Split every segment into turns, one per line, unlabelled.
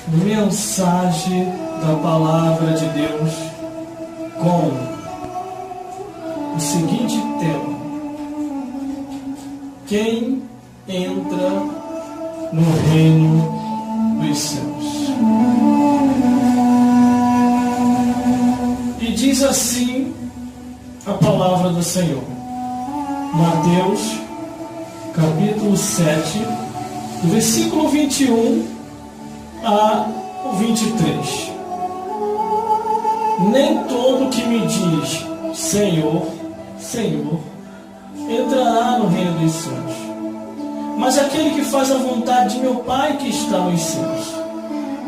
mensagem da Palavra de Deus com o seguinte tema: quem entra no reino dos céus? E diz assim a palavra do Senhor, Mateus capítulo 7, do versículo 21 a 23. Nem todo que me diz Senhor, Senhor, entrará no reino dos céus, mas aquele que faz a vontade de meu Pai que está nos céus.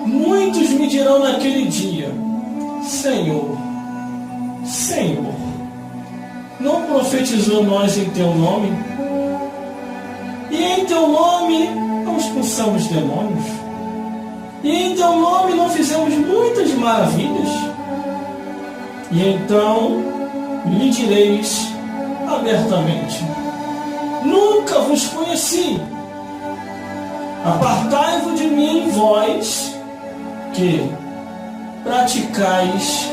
Muitos me dirão naquele dia: Senhor, Senhor, não profetizou nós em teu nome? E em teu nome não expulsamos demônios? E em teu nome não fizemos muitas maravilhas? E então lhe direis abertamente: nunca vos conheci. Apartai-vos de mim, vós que praticais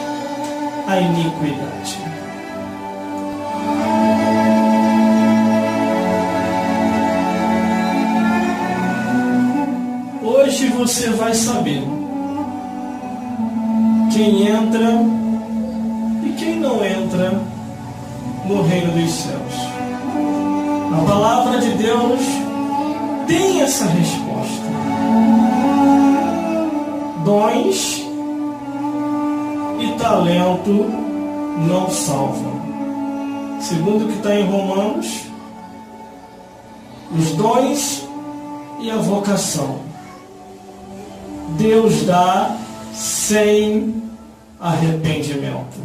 a iniquidade. Hoje você vai saber quem entra e quem não entra no reino dos céus. A palavra de Deus tem essa resposta. Dons e talento não salvam. Segundo o que está em Romanos, os dons e a vocação Deus dá sem arrependimento.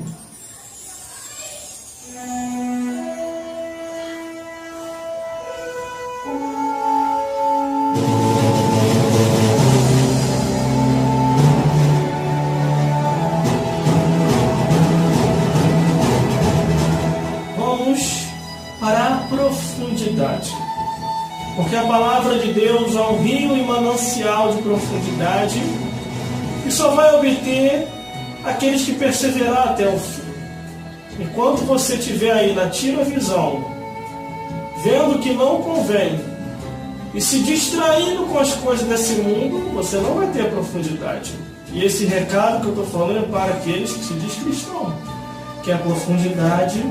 Vamos para a profundidade, porque a palavra de Deus é um rio e manancial de profundidade que só vai obter aqueles que perseverar até o fim. Enquanto você estiver aí na tira-visão, vendo que não convém e se distraindo com as coisas desse mundo, você não vai ter profundidade. E esse recado que eu estou falando é para aqueles que se diz cristão, que a profundidade,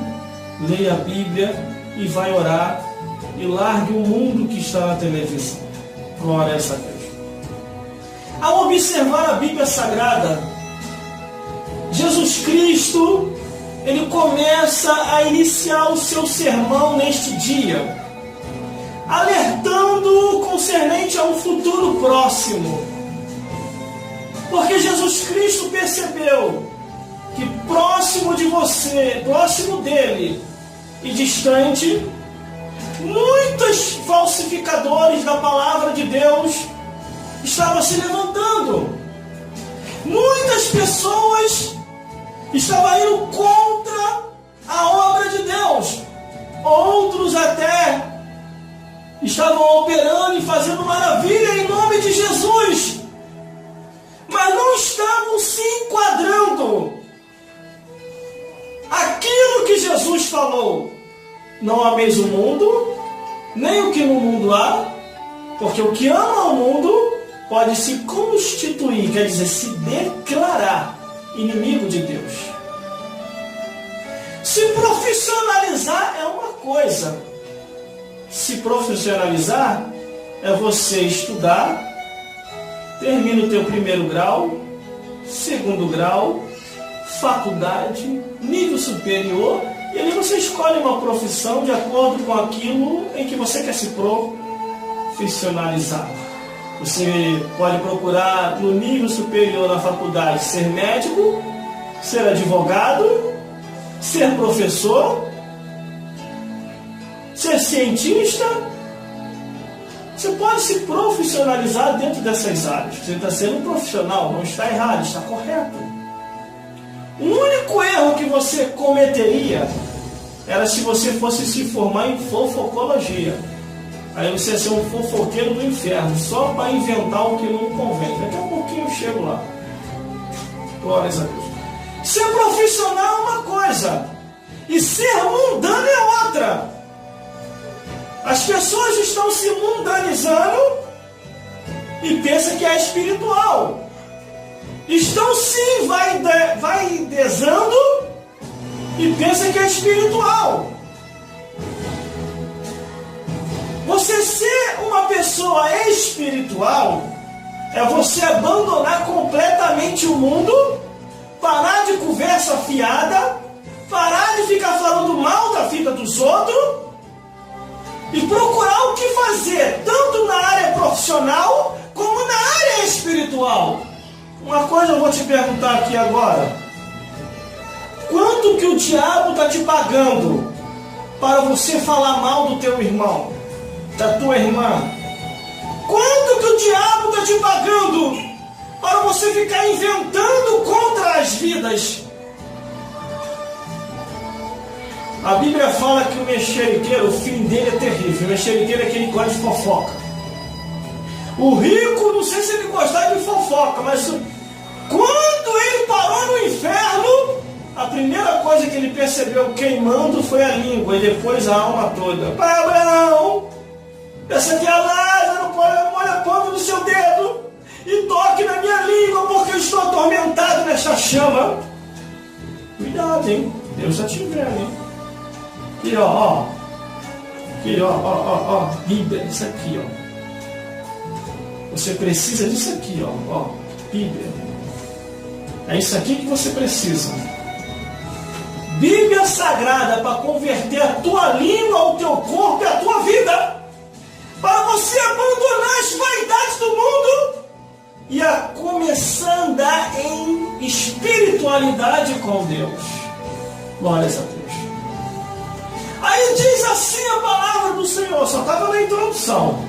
leia a Bíblia e vai orar e largue o mundo que está na televisão. Glória a Deus. Ao observar a Bíblia Sagrada, Jesus Cristo, ele começa a iniciar o seu sermão neste dia, alertando concernente a um futuro próximo. Porque Jesus Cristo percebeu que próximo de você, próximo dele e distante, muitos falsificadores da palavra de Deus estavam se levantando. Muitas pessoas estavam indo contra a obra de Deus. Outros até estavam operando e fazendo maravilha em nome de Jesus, mas não estavam se enquadrando. Aquilo que Jesus falou: não ameis o mundo, nem o que no mundo há, porque o que ama o mundo pode se constituir, quer dizer, se declarar inimigo de Deus. Se profissionalizar é uma coisa. Se profissionalizar é você estudar, termina o teu primeiro grau, segundo grau, faculdade, nível superior, e ali você escolhe uma profissão de acordo com aquilo em que você quer se profissionalizar. Você pode procurar no nível superior na faculdade ser médico, ser advogado, ser professor, ser cientista. Você pode se profissionalizar dentro dessas áreas. Você está sendo um profissional, não está errado, está correto. O único erro que você cometeria era se você fosse se formar em fofocologia. Aí você ia ser um fofoqueiro do inferno, só para inventar o que não convém. Daqui a pouquinho eu chego lá. Glórias a Deus. Ser profissional é uma coisa, e ser mundano é outra. As pessoas estão se mundanizando e pensam que é espiritual. Estão sim vaidezando e pensam que é espiritual. Você ser uma pessoa espiritual é você abandonar completamente o mundo, parar de conversa fiada, parar de ficar falando mal da vida dos outros e procurar o que fazer, tanto na área profissional como na área espiritual. Uma coisa eu vou te perguntar aqui agora. Quanto que o diabo está te pagando para você falar mal do teu irmão, da tua irmã? Quanto que o diabo está te pagando para você ficar inventando contra as vidas? A Bíblia fala que o mexeriqueiro, o fim dele é terrível. O mexeriqueiro é aquele que gosta de fofoca. O rico, não sei se ele gostava de fofoca, mas quando ele parou no inferno, a primeira coisa que ele percebeu queimando foi a língua e depois a alma toda. Pai Abraão, essa aqui é a Lázaro, molha a ponta do seu dedo e toque na minha língua, porque eu estou atormentado nesta chama. Cuidado, hein? Deus está te vendo, hein? Aqui, ó. Aqui, ó. Bíblia, isso aqui, ó. Você precisa disso aqui, ó. Bíblia. É isso aqui que você precisa. Bíblia Sagrada para converter a tua língua, o teu corpo e a tua vida. Para você abandonar as vaidades do mundo e a começar a andar em espiritualidade com Deus. Glórias a Deus. Aí diz assim a palavra do Senhor, só estava na introdução.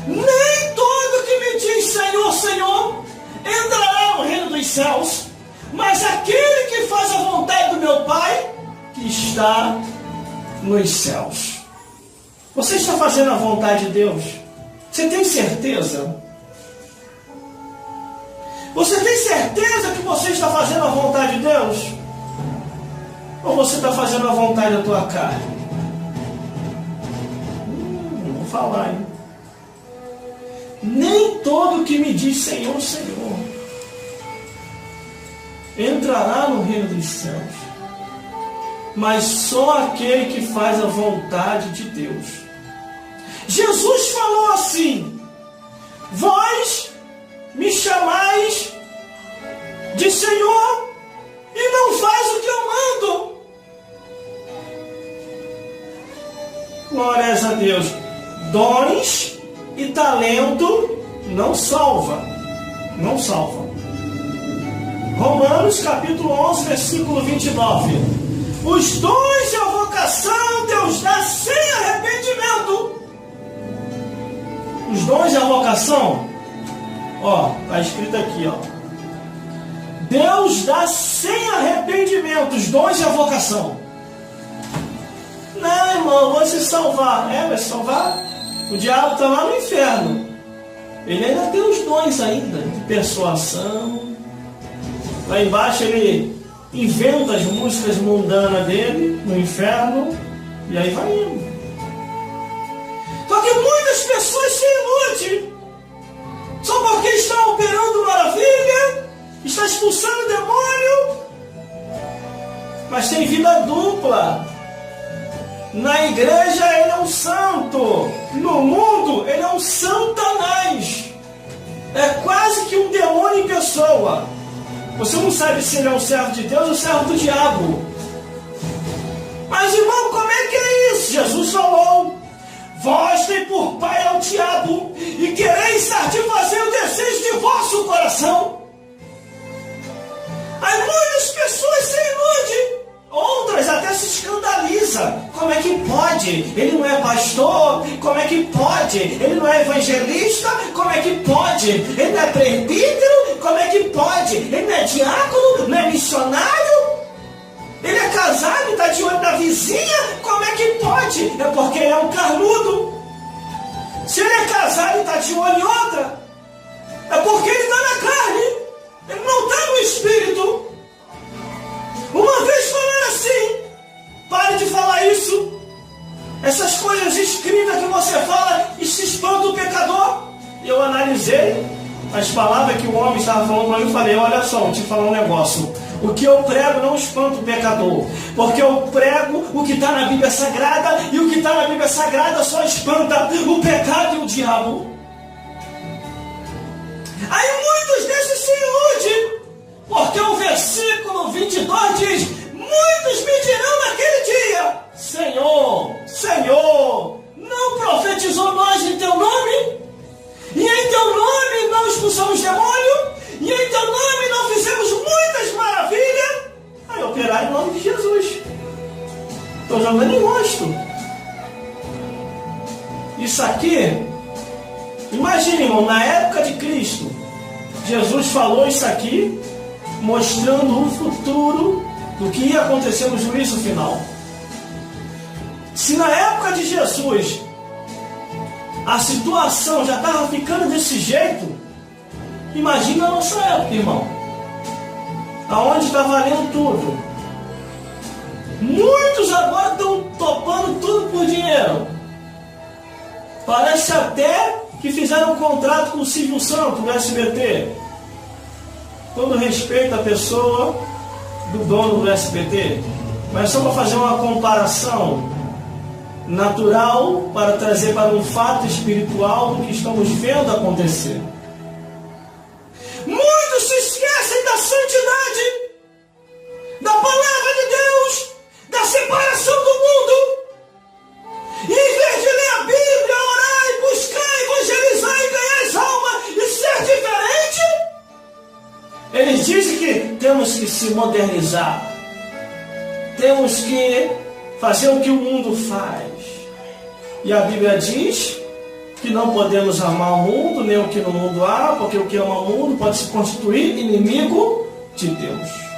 Nem todo que me diz Senhor, Senhor, entrará no reino dos céus, mas aquele que faz a vontade do meu Pai, que está nos céus. Você está fazendo a vontade de Deus? Você tem certeza? Você tem certeza que você está fazendo a vontade de Deus? Ou você está fazendo a vontade da tua carne? Vou falar, hein? Nem todo que me diz Senhor, Senhor, entrará no reino dos céus, mas só aquele que faz a vontade de Deus. Jesus falou assim: vós me chamais de Senhor e não faz o que eu mando. Glórias a Deus. Dons e talento não salva. Não salva. Romanos capítulo 11, versículo 29. Os dons e a vocação Deus dá sem arrependimento. Os dons e a vocação, está escrito aqui, Deus dá sem arrependimento os dons e a vocação. Não, irmão, vou se salvar. Vai se salvar? O diabo está lá no inferno. Ele ainda tem os dons ainda de persuasão. Lá embaixo ele inventa as músicas mundanas dele no inferno. E aí vai indo. Só que muitas pessoas se iludem. Só porque estão operando maravilha, está expulsando o demônio, mas tem vida dupla. Na igreja ele é um santo, no mundo ele é um satanás. É quase que um demônio em pessoa. Você não sabe se ele é um servo de Deus ou servo do diabo. Mas irmão, como é que é isso? Jesus falou: vós tem por pai ao diabo e quereis satisfazer o desejo de vosso coração. Aí muitas pessoas se iludem, outras até se escandalizam. Como é que pode? Ele não é pastor? Como é que pode? Ele não é evangelista? Como é que pode? Ele não é presbítero? Como é que pode? Ele não é diácono? Não é missionário? Ele é casado e está de olho na vizinha? Como é que pode? É porque ele é um carnudo. Se ele é casado e está de olho em outra, é porque ele analisei as palavras que o homem estava falando para mim e falei, olha só, vou te falar um negócio. O que eu prego não espanta o pecador, porque eu prego o que está na Bíblia Sagrada, e o que está na Bíblia Sagrada só espanta o pecado e o diabo. Aí muitos desses se iludem, porque o versículo 22 diz, muitos me dirão naquele dia, Senhor, Senhor, não profetizou nós em teu nome? E em teu nome não expulsamos demônio? E em teu nome não fizemos muitas maravilhas? Aí operar em nome de Jesus. Estou jogando em rosto. Isso aqui, imagine, irmão, na época de Cristo, Jesus falou isso aqui, mostrando o futuro do que ia acontecer no juízo final. Se na época de Jesus a situação já estava ficando desse jeito, imagina a nossa época, irmão, aonde está valendo tudo. Muitos agora estão topando tudo por dinheiro. Parece até que fizeram um contrato com o Silvio Santos do SBT. Todo respeito à pessoa do dono do SBT, mas só para fazer uma comparação natural, para trazer para um fato espiritual do que estamos vendo acontecer. Muitos se esquecem da santidade, da palavra de Deus, da separação do mundo. E em vez de ler a Bíblia, orar e buscar, evangelizar e ganhar as almas e ser diferente, eles dizem que temos que se modernizar, temos que fazer o que o mundo faz. E a Bíblia diz que não podemos amar o mundo, nem o que no mundo há, porque o que ama o mundo pode se constituir inimigo de Deus.